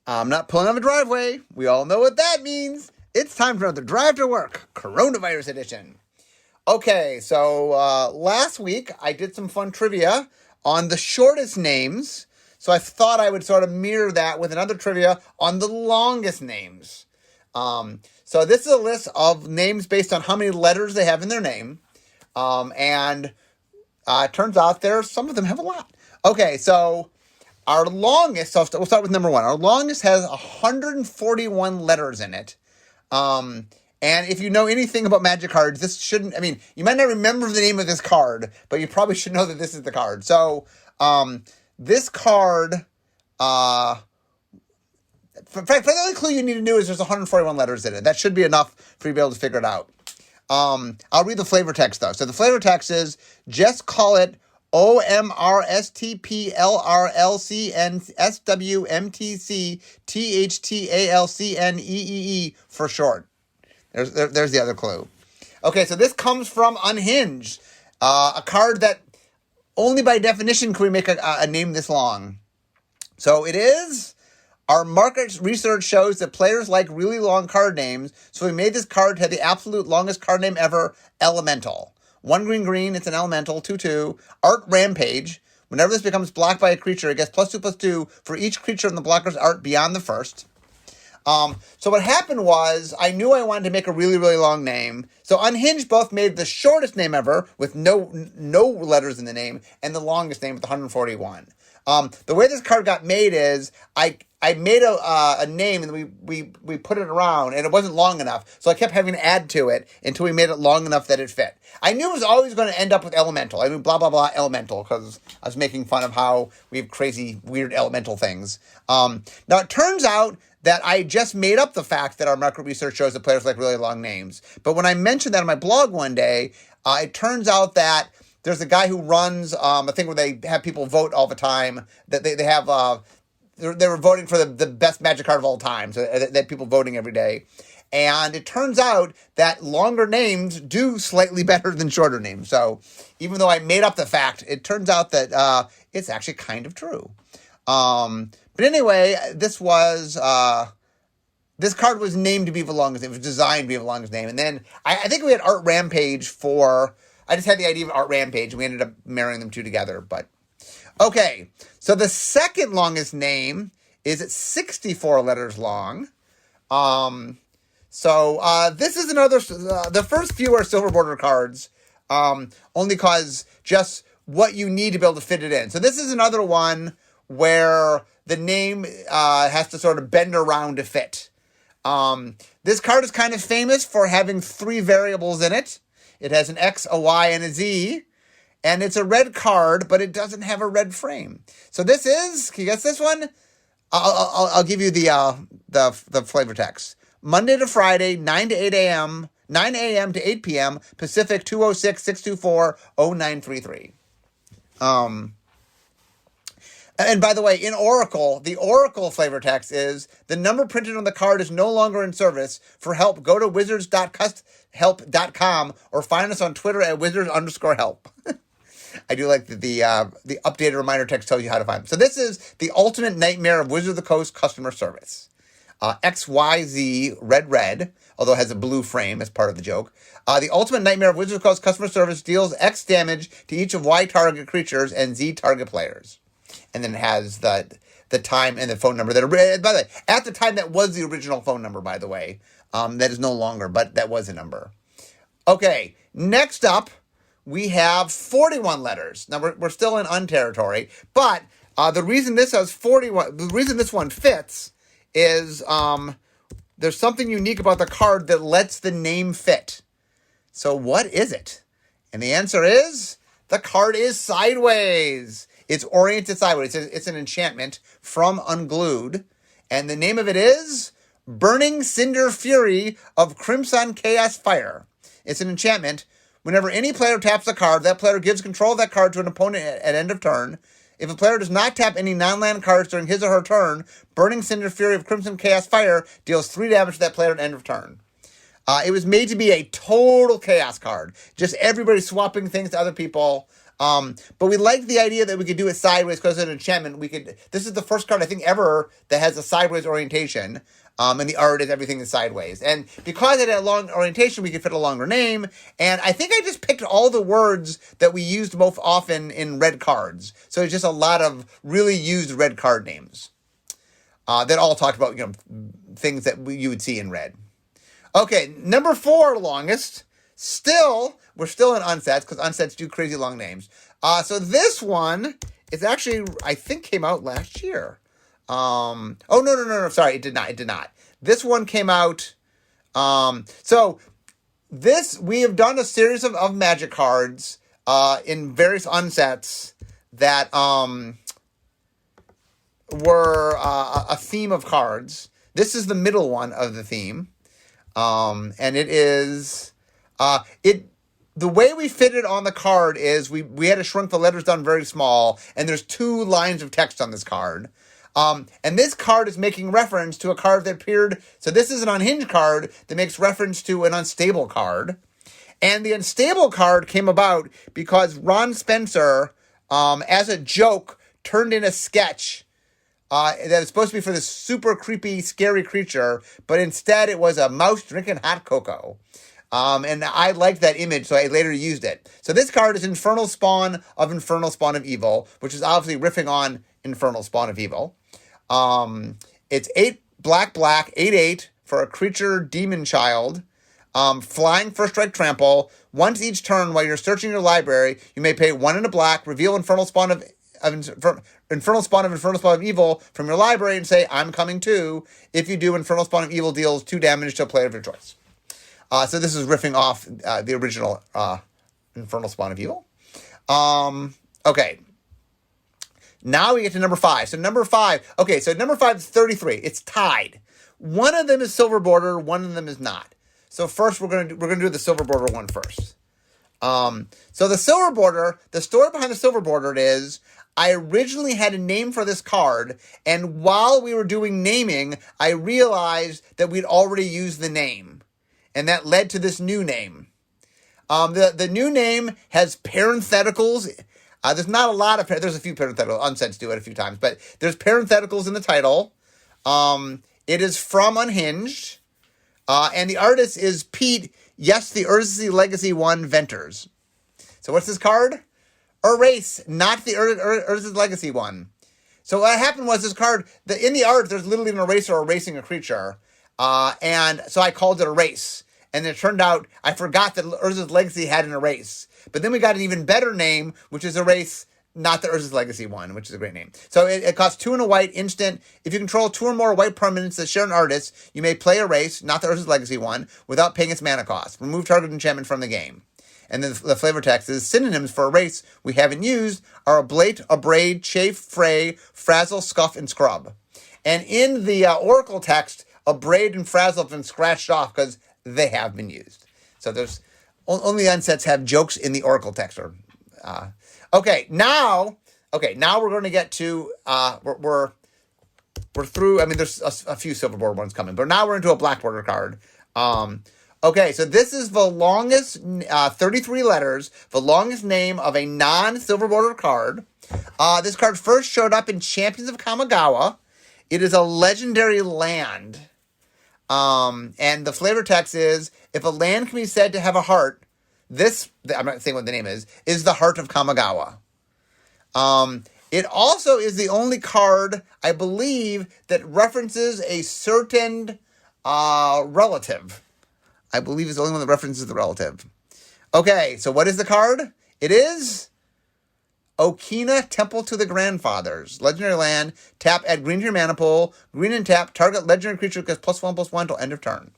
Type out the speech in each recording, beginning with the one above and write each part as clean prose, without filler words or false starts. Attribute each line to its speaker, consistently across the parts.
Speaker 1: I'm not pulling off a driveway. We all know what that means. It's time for another Drive to Work, Coronavirus Edition. Okay, so last week I did some fun trivia on the shortest names. So I thought I would sort of mirror that with another trivia on the longest names. So this is a list of names based on how many letters they have in their name. And it turns out some of them have a lot. Okay, so our longest, so we'll start with number one. Our longest has 141 letters in it. And if you know anything about Magic cards, this shouldn't, you might not remember the name of this card, but you probably should know that this is the card. So, this card, the only clue you need to know is there's 141 letters in it. That should be enough for you to be able to figure it out. I'll read the flavor text though. So the flavor text is, just call it OMRSTPLRLCNSWMTCTHTALCNEEE for short. There's the other clue. Okay, so this comes from Unhinged, a card that only by definition can we make a name this long. So it is. Our market research shows that players like really long card names, so we made this card to have the absolute longest card name ever, Elemental. 1 green, it's an elemental, 2/2. Art Rampage. Whenever this becomes blocked by a creature, it gets +2/+2 for each creature in the blocker's art beyond the first. So what happened was, I knew I wanted to make a really, really long name. So Unhinged both made the shortest name ever, with no letters in the name, and the longest name with 141. The way this card got made is, I made a name and we put it around and it wasn't long enough. So I kept having to add to it until we made it long enough that it fit. I knew it was always going to end up with elemental. Blah, blah, blah, elemental, because I was making fun of how we have crazy, weird elemental things. Now it turns out that I just made up the fact that our market research shows that players like really long names. But when I mentioned that on my blog one day, it turns out that there's a guy who runs a thing where they have people vote all the time. That they have they were voting for the best Magic card of all time. So they had people voting every day. And it turns out that longer names do slightly better than shorter names. So even though I made up the fact, it turns out that it's actually kind of true. But anyway, this card was named to be the longest. It was designed to be the longest name. And then I think we had Art Rampage I just had the idea of Art Rampage, and we ended up marrying them two together. But okay, so the second longest name is at 64 letters long. So this is another. The first few are silver border cards, only because just what you need to be able to fit it in. So this is another one where the name has to sort of bend around to fit. This card is kind of famous for having 3 variables in it. It has an X, a Y, and a Z, and it's a red card, but it doesn't have a red frame. So this is, can you guess this one? I'll give you the flavor text. Monday to Friday, 9 a.m. to 8 p.m. Pacific, 206-624-0933. And by the way, in Oracle, the Oracle flavor text is, the number printed on the card is no longer in service. For help, go to wizards.help.com or find us on Twitter at wizards_help. I do like the updated reminder text tells you how to find them. So this is the ultimate nightmare of Wizard of the Coast customer service. XYZ red, although it has a blue frame as part of the joke. The ultimate nightmare of Wizard of the Coast customer service deals X damage to each of Y target creatures and Z target players. And then it has the time and the phone number that are, by the way, at the time that was the original phone number, by the way. That is no longer, but that was a number. Okay, next up, we have 41 letters. Now, we're still in unterritory, but the reason this has 41, the reason this one fits is there's something unique about the card that lets the name fit. So what is it? And the answer is, the card is sideways. It's oriented sideways. It's an enchantment from Unglued. And the name of it is Burning Cinder Fury of Crimson Chaos Fire. It's an enchantment. Whenever any player taps a card, that player gives control of that card to an opponent at end of turn. If a player does not tap any non-land cards during his or her turn, Burning Cinder Fury of Crimson Chaos Fire deals 3 damage to that player at end of turn. It was made to be a total chaos card. Just everybody swapping things to other people. But we liked the idea that we could do it sideways because of an enchantment. This is the first card I think ever that has a sideways orientation. And the art is everything is sideways. And because it had a long orientation, we could fit a longer name. And I think I just picked all the words that we used most often in red cards. So it's just a lot of really used red card names that all talked about, things that you would see in red. Okay, number 4 longest. We're still in unsets because unsets do crazy long names. So this one is actually, I think, came out last year. No. Sorry, it did not. This one came out. We have done a series of Magic cards in various unsets that were a theme of cards. This is the middle one of the theme. And it is the way we fit it on the card is we had to shrink the letters down very small, and there's 2 lines of text on this card. And this card is making reference to a card that appeared. So this is an unhinged card that makes reference to an unstable card. And the unstable card came about because Ron Spencer, as a joke, turned in a sketch that was supposed to be for this super creepy, scary creature, but instead it was a mouse drinking hot cocoa. And I liked that image, so I later used it. So this card is Infernal Spawn of Evil, which is obviously riffing on Infernal Spawn of Evil. It's 8 black, 8/8 for a creature demon child. Flying first strike trample. Once each turn while you're searching your library, you may pay 1 and a black, reveal Infernal Spawn of Evil from your library and say, I'm coming too. If you do, Infernal Spawn of Evil deals 2 damage to a player of your choice. So this is riffing off the original Infernal Spawn of Evil. Okay. Now we get to number 5. So number 5 is 33. It's tied. One of them is silver border, one of them is not. So first we're gonna do the silver border one first. So the silver border, the story behind the silver border is I originally had a name for this card, and while we were doing naming, I realized that we'd already used the name. And that led to this new name. The new name has parentheticals. There's not a lot of, there's a few parentheticals, unsets do it a few times, but there's parentheticals in the title. It is from Unhinged. And the artist is Pete, yes, the Urza's Legacy 1 Venters. So what's this card? Erase, not the Urza's Legacy 1. So what happened was this card, in the art, there's literally an eraser erasing a creature. And so I called it Erase. And it turned out I forgot that Urza's Legacy had an Erase. But then we got an even better name, which is Erase, not the Urza's Legacy 1, which is a great name. So it costs 2 and a white, instant. If you control 2 or more white permanents that share an artist, you may play Erase, not the Urza's Legacy 1, without paying its mana cost. Remove target enchantment from the game. And then the flavor text is synonyms for Erase we haven't used are Ablate, Abrade, Chafe, Fray, Frazzle, Scuff, and Scrub. And in the Oracle text, Abrade and Frazzle have been scratched off because they have been used. So there's only unsets have jokes in the Oracle text. Okay, now we're going to get to we're through. I mean, there's a few silver border ones coming, but now we're into a black border card. Okay, so this is the longest 33 letters, the longest name of a non-silver border card. This card first showed up in Champions of Kamigawa. It is a legendary land. And the flavor text is, if a land can be said to have a heart, I'm not saying what the name is the Heart of Kamigawa. It also is the only card, I believe, that references a certain relative. I believe it's the only one that references the relative. Okay, so what is the card? It is Okina, Temple to the Grandfathers. Legendary land. Tap, add green to your mana pool. Green and tap. Target legendary creature gets +1/+1 till end of turn.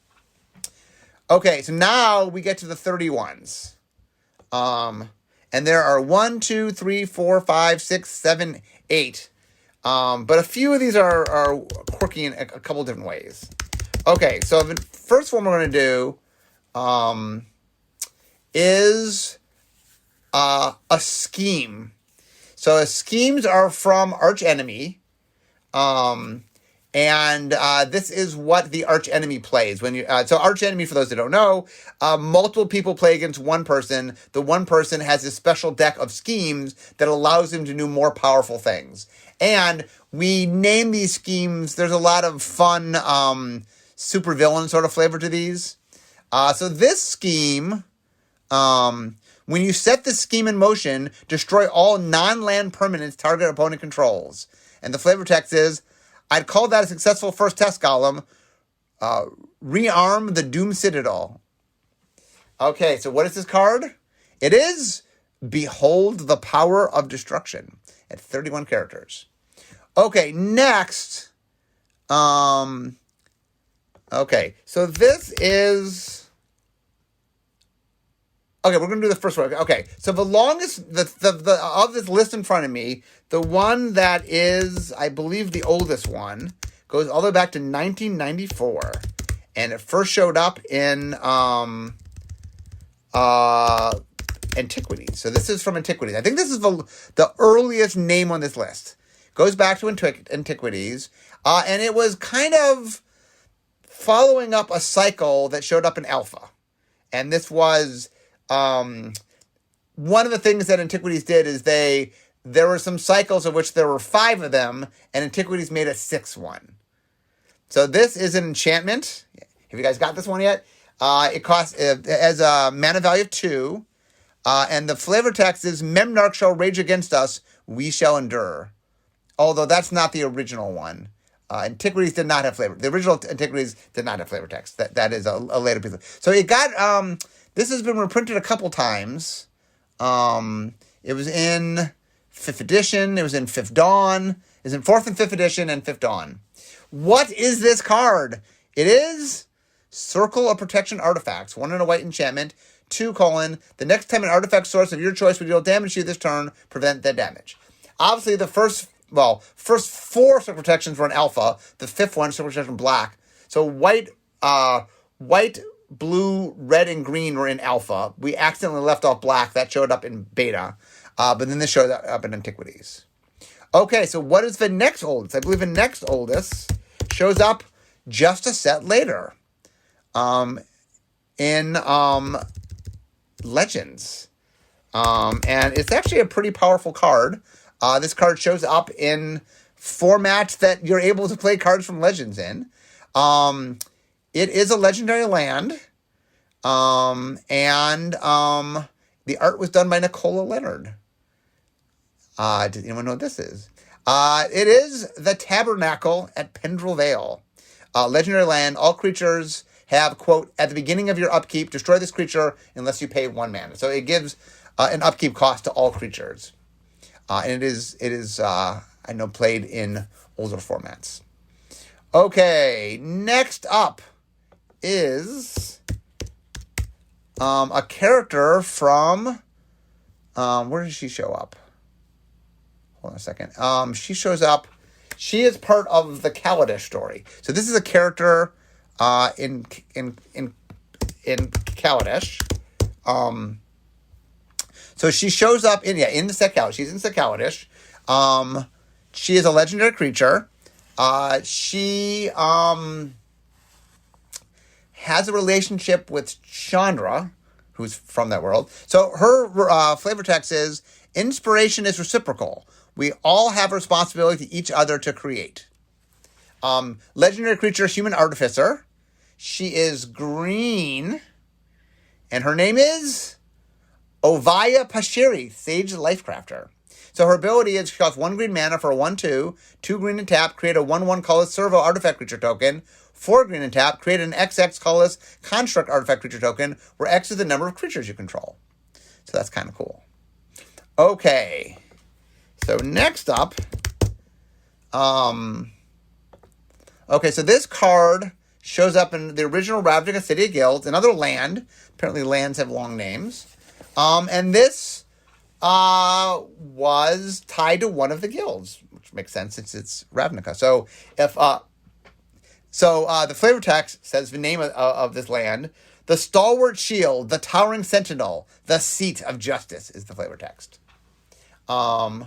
Speaker 1: Okay, so now we get to the 31s. And there are 1, 2, 3, 4, 5, 6, 7, 8. But a few of these are quirky in a couple different ways. Okay, so the first one we're going to do is a scheme. So schemes are from Arch Enemy. And And this is what the archenemy plays when you. So archenemy, for those that don't know, multiple people play against one person. The one person has a special deck of schemes that allows him to do more powerful things. And we name these schemes. There's a lot of fun supervillain sort of flavor to these. So this scheme, when you set the scheme in motion, destroy all non-land permanents target opponent controls. And the flavor text is, I'd call that a successful first test column. Rearm the Doom Citadel. Okay, so what is this card? It is Behold the Power of Destruction at 31 characters. Okay, next. Okay, so this is... Okay, we're going to do the first one. Okay, so the longest, of this list in front of me, the one that is, I believe, the oldest one, goes all the way back to 1994. And it first showed up in Antiquities. So this is from Antiquities. I think this is the earliest name on this list. Goes back to Antiquities. And it was kind of following up a cycle that showed up in Alpha. And this was... one of the things that Antiquities did is there were some cycles of which there were 5 of them, and Antiquities made a 6th one. So this is an enchantment. Have you guys got this one yet? It costs, as a mana value of 2, and the flavor text is, Memnarch shall rage against us, we shall endure. Although that's not the original one. Antiquities did not have flavor. The original Antiquities did not have flavor text. That is a later piece. So it got... This has been reprinted a couple times. It was in 5th edition. It was in 5th Dawn. It was in 4th and 5th edition and 5th Dawn. What is this card? It is Circle of Protection Artifacts. 1 and a white enchantment. 2, the next time an artifact source of your choice would deal damage to you this turn, prevent that damage. Obviously, the first 4 Circle Protections were in Alpha. The 5th one, Circle Protection Black. So white, blue, red, and green were in Alpha. We accidentally left off black. That showed up in Beta. But then this showed up in Antiquities. Okay, so what is the next oldest? I believe the next oldest shows up just a set later. In Legends. And it's actually a pretty powerful card. This card shows up in formats that you're able to play cards from Legends in. It is a legendary land, and the art was done by Nicola Leonard. Does anyone know what this is? It is the Tabernacle at Pendrell Vale. Legendary land, all creatures have, quote, at the beginning of your upkeep, destroy this creature unless you pay 1 mana. So it gives an upkeep cost to all creatures. And it is I know, played in older formats. Okay, next up is a character from where does she show up? Hold on a second. She shows up. She is part of the Kaladesh story. So this is a character in Kaladesh. So she shows up in the set Kaladesh. She's in set Kaladesh. She is a legendary creature. She has a relationship with Chandra, who's from that world. So her flavor text is, inspiration is reciprocal. We all have a responsibility to each other to create. Legendary creature, human artificer. She is green, and her name is Ovaya Pashiri, Sage Lifecrafter. So her ability is she costs 1 green mana for a 1/2, 2 green and tap, create a 1/1 colorless servo artifact creature token, 4 green and tap, create an XX colorless construct artifact creature token, where X is the number of creatures you control. So that's kind of cool. Okay. So next up, okay, so this card shows up in the original Ravnica City of Guilds, another land. Apparently lands have long names. And this was tied to one of the guilds, which makes sense since it's Ravnica. So if the flavor text says the name of this land, the stalwart shield, the towering sentinel, the seat of justice is the flavor text. So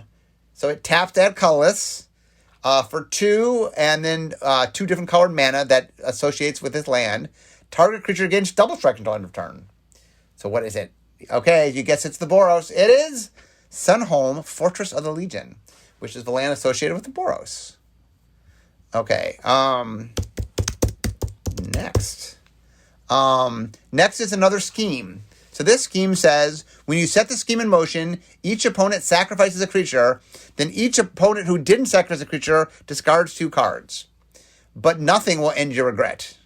Speaker 1: it taps to add colorless. for 2, and then 2 different colored mana that associates with this land. Target creature gains double strike until end of turn. So what is it? Okay, you guess it's the Boros. It is Sunhome, Fortress of the Legion, which is the land associated with the Boros. Okay, next. Next is another scheme. So this scheme says, when you set the scheme in motion, each opponent sacrifices a creature, then each opponent who didn't sacrifice a creature discards 2 cards. But nothing will end your regret,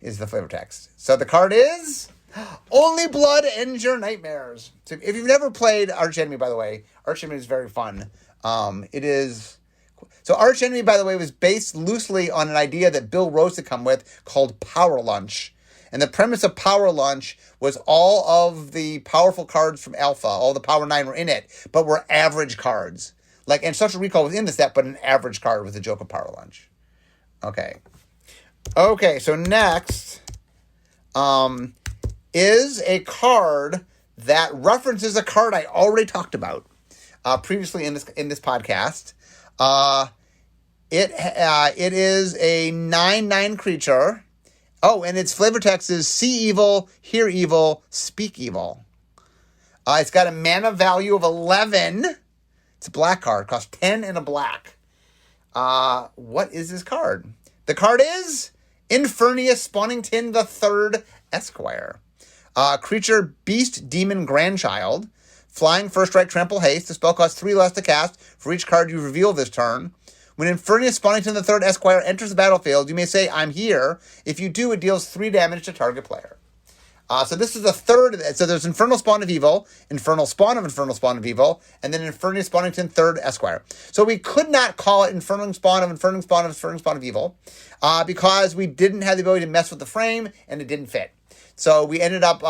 Speaker 1: is the flavor text. So the card is, only blood ends your nightmares. So if you've never played Arch Enemy, by the way, Arch Enemy is very fun. It is... So Arch Enemy, by the way, was based loosely on an idea that Bill Rose had come with called Power Lunch. And the premise of Power Lunch was all of the powerful cards from Alpha, all the Power 9 were in it, but were average cards. And Social Recall was in the set, but an average card was the joke of Power Lunch. Okay, so next is a card that references a card I already talked about previously in this podcast. It is a 9/9 creature. Oh, and its flavor text is see evil, hear evil, speak evil. It's got a mana value of 11. It's a black card. Costs 10 and a black. What is this card? The card is Infernus Spawnington III Esquire. Creature, beast, demon, grandchild. Flying, first strike, trample, haste. The spell costs 3 less to cast for each card you reveal this turn. When Infernus Spawnington III Esquire enters the battlefield, you may say, I'm here. If you do, it deals 3 damage to target player. So this is the third. So there's Infernal Spawn of Evil, Infernal Spawn of Evil, and then Infernus Spawnington III Esquire. So we could not call it Infernal Spawn of Evil because we didn't have the ability to mess with the frame, and it didn't fit. So we ended up,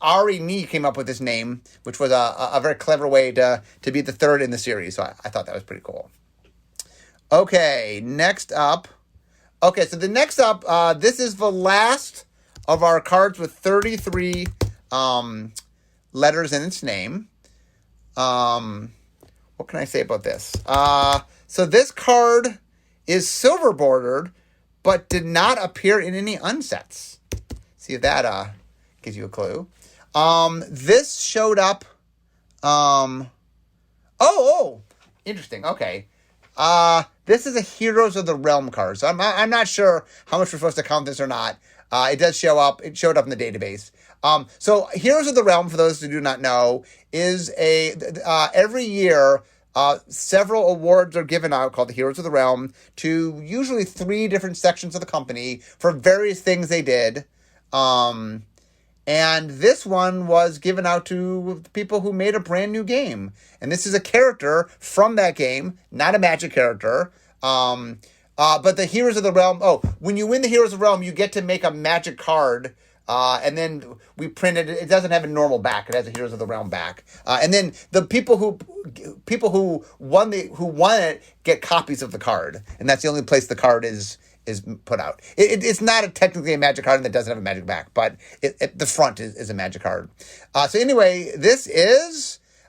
Speaker 1: Ari Nee came up with this name, which was a very clever way to be the third in the series. So I thought that was pretty cool. Okay, next up. Okay, so the next up, this is the last of our cards with 33 letters in its name. What can I say about this? So this card is silver bordered, but did not appear in any unsets. See if that gives you a clue. This showed up. Interesting. Okay. This is a Heroes of the Realm card. So I'm not sure how much we're supposed to count this or not. It does show up. It showed up in the database. So Heroes of the Realm, for those who do not know, is every year several awards are given out called the Heroes of the Realm to usually 3 different sections of the company for various things they did. And this one was given out to people who made a brand new game. And this is a character from that game, not a Magic character. But the Heroes of the Realm, when you win the Heroes of the Realm, you get to make a Magic card. And then we printed it. It doesn't have a normal back. It has a Heroes of the Realm back. And then the people who won it get copies of the card. And that's the only place the card is put out. It's not technically a Magic card, and it doesn't have a Magic back, but the front is a Magic card. So anyway, this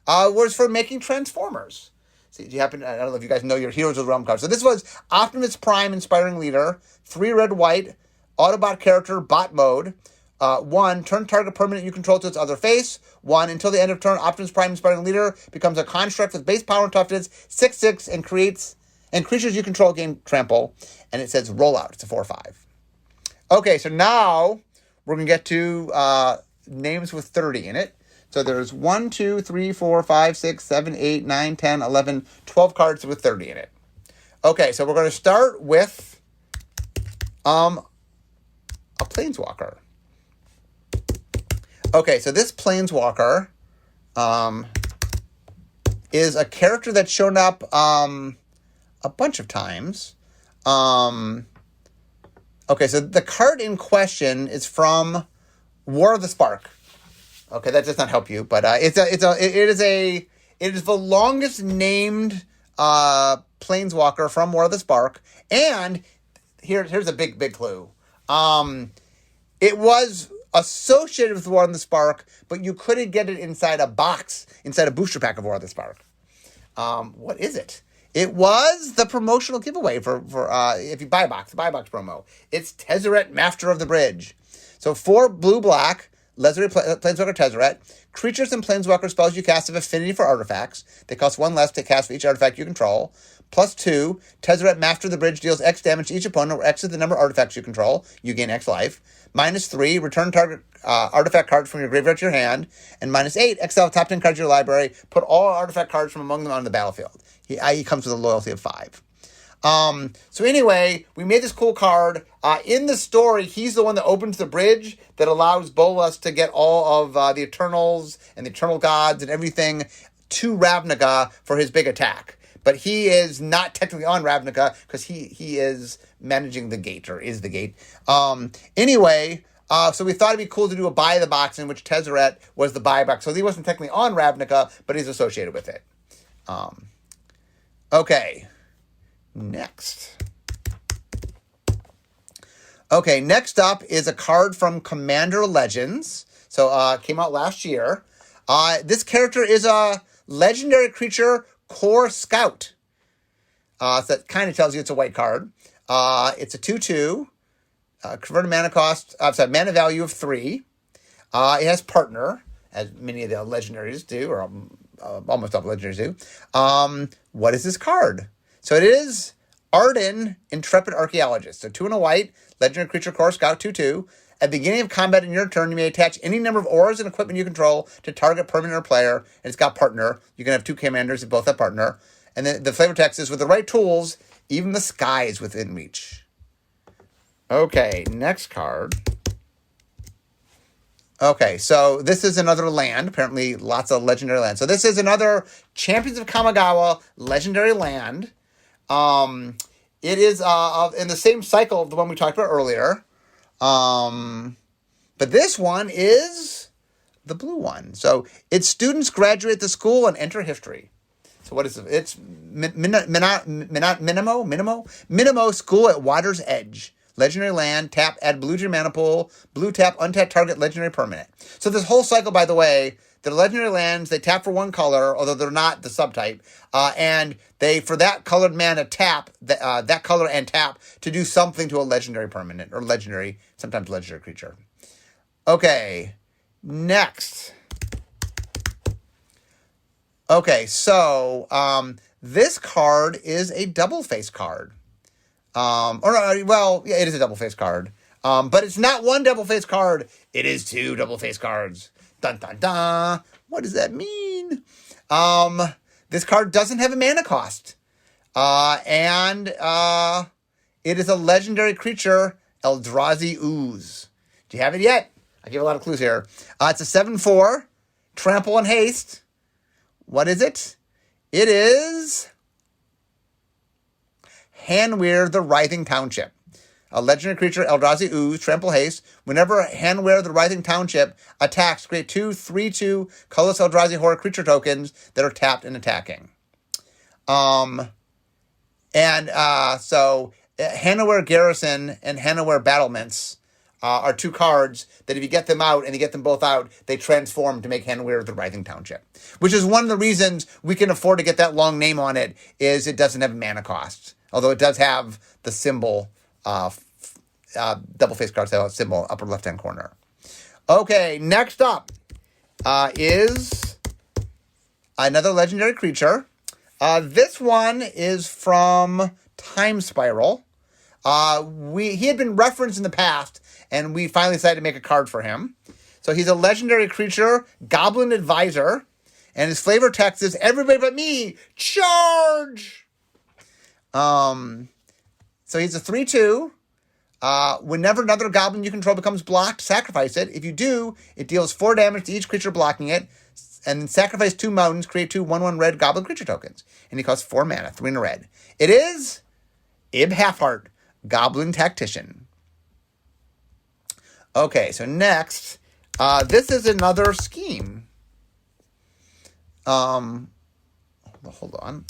Speaker 1: was for making Transformers. So do you happen? I don't know if you guys know your Heroes of the Realm card. So this was Optimus Prime, Inspiring Leader, 3 red white, Autobot character, bot mode. 1, turn target permanent you control to its other face. 1, until the end of turn, Optimus Prime, Inspiring Leader becomes a construct with base power and toughness 6/6 and creatures you control gain trample. And it says rollout. It's a 4/5. Okay, so now we're going to get to names with 30 in it. So there's 1, 2, 3, 4, 5, 6, 7, 8, 9, 10, 11, 12 cards with 30 in it. Okay, so we're going to start with a Planeswalker. Okay, so this Planeswalker is a character that's shown up a bunch of times. Okay, so the card in question is from War of the Spark. Okay, that does not help you, but it is the longest named Planeswalker from War of the Spark, and here's a big clue. It was associated with War of the Spark, but you couldn't get it inside a box, inside a booster pack of War of the Spark. What is it? It was the promotional giveaway for if you buy a box, the buy box promo. It's Tezzeret, Master of the Bridge. So 4 blue-black, legendary Planeswalker Tezzeret. Creatures and Planeswalker spells you cast have affinity for artifacts. They cost 1 less to cast for each artifact you control. +2, Tezzeret, Master of the Bridge deals X damage to each opponent, where X is the number of artifacts you control. You gain X life. -3, return target artifact cards from your graveyard to your hand. And -8, exile top 10 cards of your library. Put all artifact cards from among them on the battlefield. He comes with a loyalty of 5. So anyway, we made this cool card. In the story, he's the one that opens the bridge that allows Bolas to get all of the Eternals and the Eternal Gods and everything to Ravnica for his big attack. But he is not technically on Ravnica because he is managing the gate, or is the gate. Anyway, so we thought it'd be cool to do a buy the box in which Tezzeret was the buy box. So he wasn't technically on Ravnica, but he's associated with it. Okay. Next. Okay, next up is a card from Commander Legends. So came out last year. This character is a legendary creature, Core Scout. So that kind of tells you it's a white card. It's a 2/2. Converted mana cost, mana value of 3. It has partner, as many of the legendaries do, or almost all the legendaries do. What is this card? So it is Arden, Intrepid Archaeologist. So 2 and a white, legendary creature, Core Scout, 2/2. At the beginning of combat in your turn, you may attach any number of auras and equipment you control to target permanent or player, and it's got partner. You can have 2 commanders that both have partner. And the flavor text is, with the right tools, even the sky is within reach. Okay, next card. Okay, so this is another land. Apparently, lots of legendary land. So this is another Champions of Kamigawa legendary land. It is in the same cycle of the one we talked about earlier. But this one is the blue one. So its students graduate the school and enter history. So what is it? It's Minimo School at Water's Edge. Legendary land, tap, add blue to your mana pool. Blue tap, untap target legendary permanent. So this whole cycle, by the way, they're legendary lands. They tap for 1 color, although they're not the subtype. And they, for that colored mana, tap that color and tap to do something to a legendary permanent, or legendary, sometimes legendary creature. Okay, next. Okay, so this card is a double face card. It is a double face card. But it's not 1 double face card. It is 2 double face cards. Dun dun dun. What does that mean? This card doesn't have a mana cost. And it is a legendary creature, Eldrazi Ooze. Do you have it yet? I give a lot of clues here. It's a 7/4, trample and haste. What is it? It is Hanweir the Writhing Township. A legendary creature, Eldrazi Ooze, trample haste. Whenever Hanweir the Writhing Township attacks, create 2 3/2 colorless Eldrazi horror creature tokens that are tapped and attacking. So Hanweir Garrison and Hanweir Battlements are 2 cards that if you get them out and you get them both out, they transform to make Hanweir the Writhing Township. Which is one of the reasons we can afford to get that long name on it, is it doesn't have a mana cost. Although it does have the symbol, double face cards have a symbol, upper left-hand corner. Okay, next up is another legendary creature. This one is from Time Spiral. He had been referenced in the past, and we finally decided to make a card for him. So he's a legendary creature, Goblin Advisor, and his flavor text is, everybody but me, charge! So he's a 3/2. Whenever another goblin you control becomes blocked, sacrifice it. If you do, it deals 4 damage to each creature blocking it, and then sacrifice 2 mountains, create 2 1/1 red goblin creature tokens. And he costs 4 mana, 3 in a red. It is Ib Halfheart, Goblin Tactician. Okay, so next, this is another scheme. Hold on.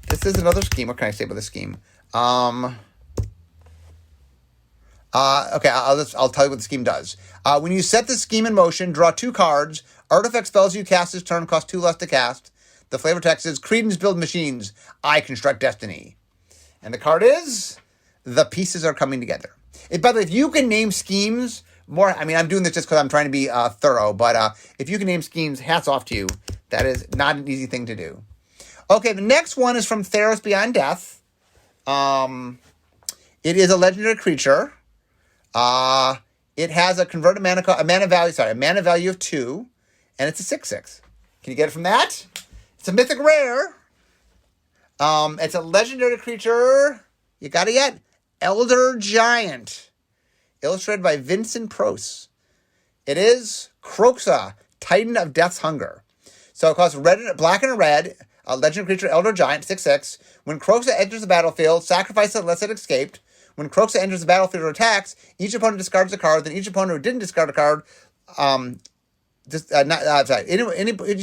Speaker 1: This is another scheme. What can I say about this scheme? Okay, I'll tell you what the scheme does. When you set the scheme in motion, draw 2 cards. Artifact spells you cast this turn cost 2 less to cast. The flavor text is Credence build machines, I construct destiny. And the card is The Pieces Are Coming Together. By the way, if you can name schemes more, I mean, I'm doing this just because I'm trying to be thorough, but if you can name schemes, hats off to you. That is not an easy thing to do. Okay, the next one is from Theros Beyond Death. It is a legendary creature. It has a converted mana value of 2, and it's a 6/6. Can you get it from that? It's a mythic rare. It's a legendary creature. You got it yet? Elder Giant. Illustrated by Vincent Prose. It is Kroxa, Titan of Death's Hunger. So it costs black and a red. A legendary creature, Elder Giant, 6/6. When Kroxa enters the battlefield, sacrifice it unless it escaped. When Kroxa enters the battlefield or attacks, each opponent discards a card. Then each opponent who didn't discard a card, each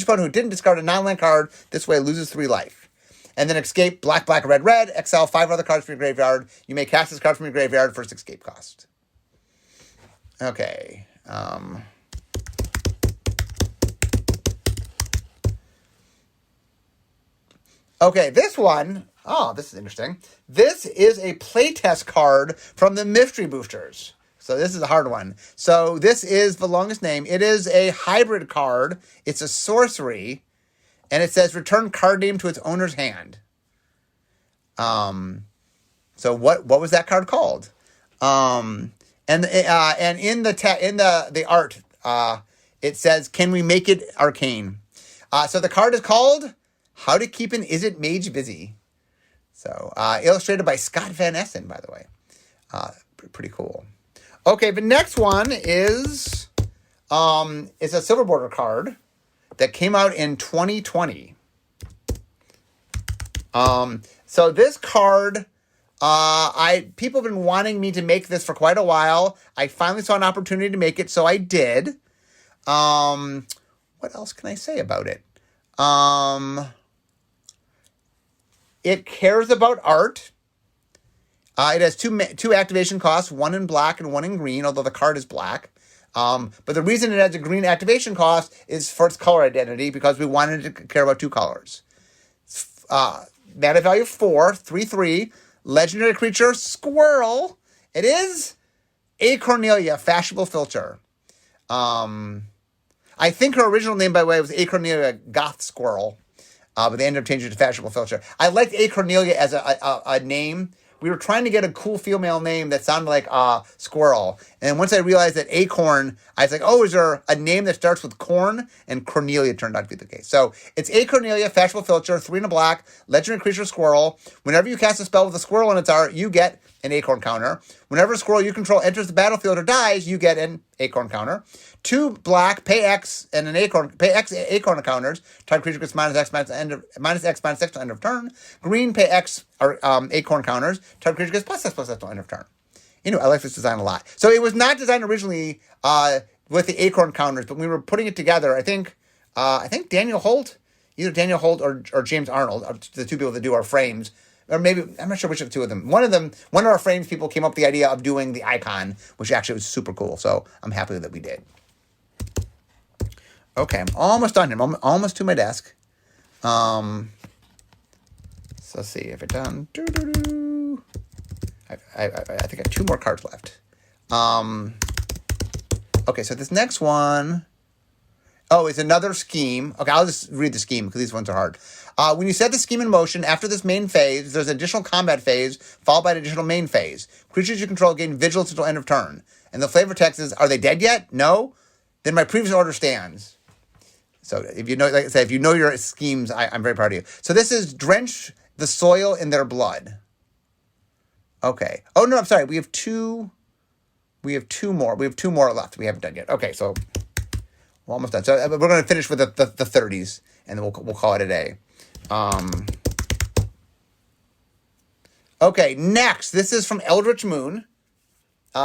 Speaker 1: opponent who didn't discard a non-land card this way loses 3 life. And then escape, black, red, exile 5 other cards from your graveyard. You may cast this card from your graveyard for its escape cost. Okay. Okay, this one, this is interesting. This is a playtest card from the Mystery Boosters. So this is a hard one. So this is the longest name. It is a hybrid card. It's a sorcery. And it says return card name to its owner's hand. So what was that card called? And in the art, it says, can we make it arcane? So the card is called How to Keep an Izzet Mage Busy. So illustrated by Scott Van Essen, by the way. Pretty cool. Okay, the next one is a silver border card that came out in 2020. So this card, people have been wanting me to make this for quite a while. I finally saw an opportunity to make it, so I did. What else can I say about it? It cares about art. It has two activation costs, one in black and one in green, although the card is black. But the reason it has a green activation cost is for its color identity, because we wanted to care about 2 colors. Mana value 4, 3/3, legendary creature, squirrel. It is A. Cornelia, Fashionable Filter. I think her original name, by the way, was A. Cornelia Goth Squirrel, but they ended up changing it to Fashionable Filter. I liked A. Cornelia as a name. We were trying to get a cool female name that sounded like squirrel. And once I realized that Acorn, I was like, is there a name that starts with corn? And Cornelia turned out to be the case. So it's A. Cornelia, Fashionable Filter, 3 in a black, legendary creature, squirrel. Whenever you cast a spell with a squirrel in its art, you get an Acorn counter. Whenever a squirrel you control enters the battlefield or dies, you get an Acorn counter. 2 black, pay X and an Acorn, pay X Acorn counters. Target creature gets -X -X till end of turn. Green, pay X or Acorn counters. Target creature gets +X till end of turn. I like this design a lot. So it was not designed originally with the Acorn counters, but when we were putting it together, I think Daniel Holt, either Daniel Holt or James Arnold, are the 2 people that do our frames. Or maybe, I'm not sure which of the 2 of them. One of our frames people came up with the idea of doing the icon, which actually was super cool. So I'm happy that we did. Okay, I'm almost done here. I'm almost to my desk. So let's see if it's done. I think I have 2 more cards left. Okay, so this next one, it's another scheme. Okay, I'll just read the scheme because these ones are hard. When you set the scheme in motion, after this main phase, there's an additional combat phase, followed by an additional main phase. Creatures you control gain vigilance until end of turn. And the flavor text is, are they dead yet? No? Then my previous order stands. So if you know, like I said, if you know your schemes, I'm very proud of you. So this is drench the soil in their blood. Okay. Oh, no, I'm sorry. We have two more. We have 2 more left. We haven't done yet. Okay, so we're almost done. So we're going to finish with the 30s, and then we'll call it a day. Okay, next. This is from Eldritch Moon.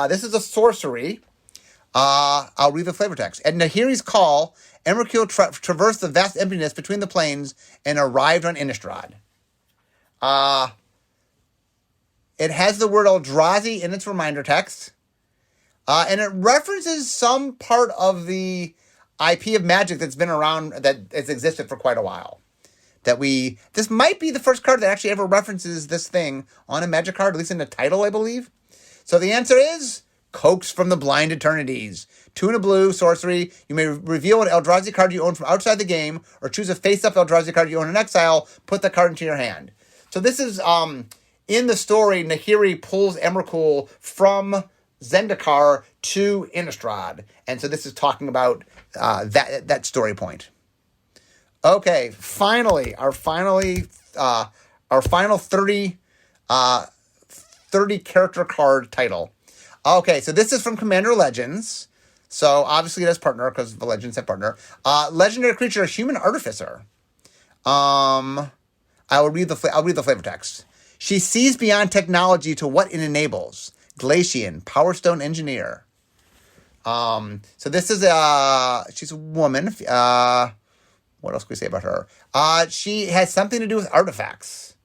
Speaker 1: This is a sorcery. I'll read the flavor text. At Nahiri's call, Emrakul traversed the vast emptiness between the plains and arrived on Innistrad. It has the word Eldrazi in its reminder text. And it references some part of the IP of Magic that's been around, that has existed for quite a while. this might be the first card that actually ever references this thing on a Magic card, at least in the title, I believe. So the answer is Coax from the Blind Eternities. 2 and a blue, sorcery. You may reveal an Eldrazi card you own from outside the game, or choose a face-up Eldrazi card you own in exile, put the card into your hand. So this is, in the story, Nahiri pulls Emrakul from Zendikar to Innistrad. And so this is talking about that story point. Okay, finally, our final 30 character card title. Okay, so this is from Commander Legends. So obviously it has partner because the Legends have partner. Legendary creature, Human Artificer. I'll read the flavor text. She sees beyond technology to what it enables. Glacian, Power Stone Engineer. So this is she's a woman. What else can we say about her? She has something to do with artifacts.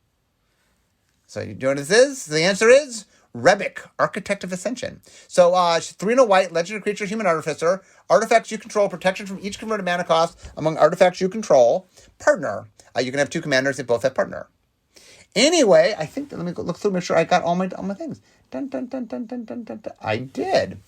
Speaker 1: So you know what this is? The answer is Rebic, Architect of Ascension. So she's 3 and a white, legendary creature, Human Artificer. Artifacts you control, protection from each converted mana cost among artifacts you control. Partner. You can have 2 commanders that both have partner. Anyway, I think, let me look through, make sure I got all my things. Dun, dun, dun, dun, dun, dun, dun, dun. I did.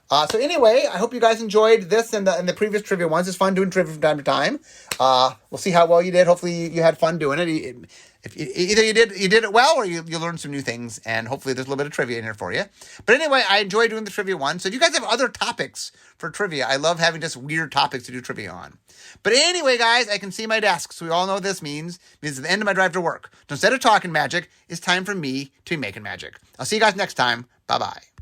Speaker 1: So anyway, I hope you guys enjoyed this and the previous trivia ones. It's fun doing trivia from time to time. We'll see how well you did. Hopefully you had fun doing it. If either you did it well, or you learned some new things, and hopefully there's a little bit of trivia in here for you. But anyway, I enjoy doing the trivia one. So if you guys have other topics for trivia, I love having just weird topics to do trivia on. But anyway, guys, I can see my desk, so we all know what this means. It means at the end of my drive to work. So instead of talking magic, it's time for me to be making magic. I'll see you guys next time. Bye-bye.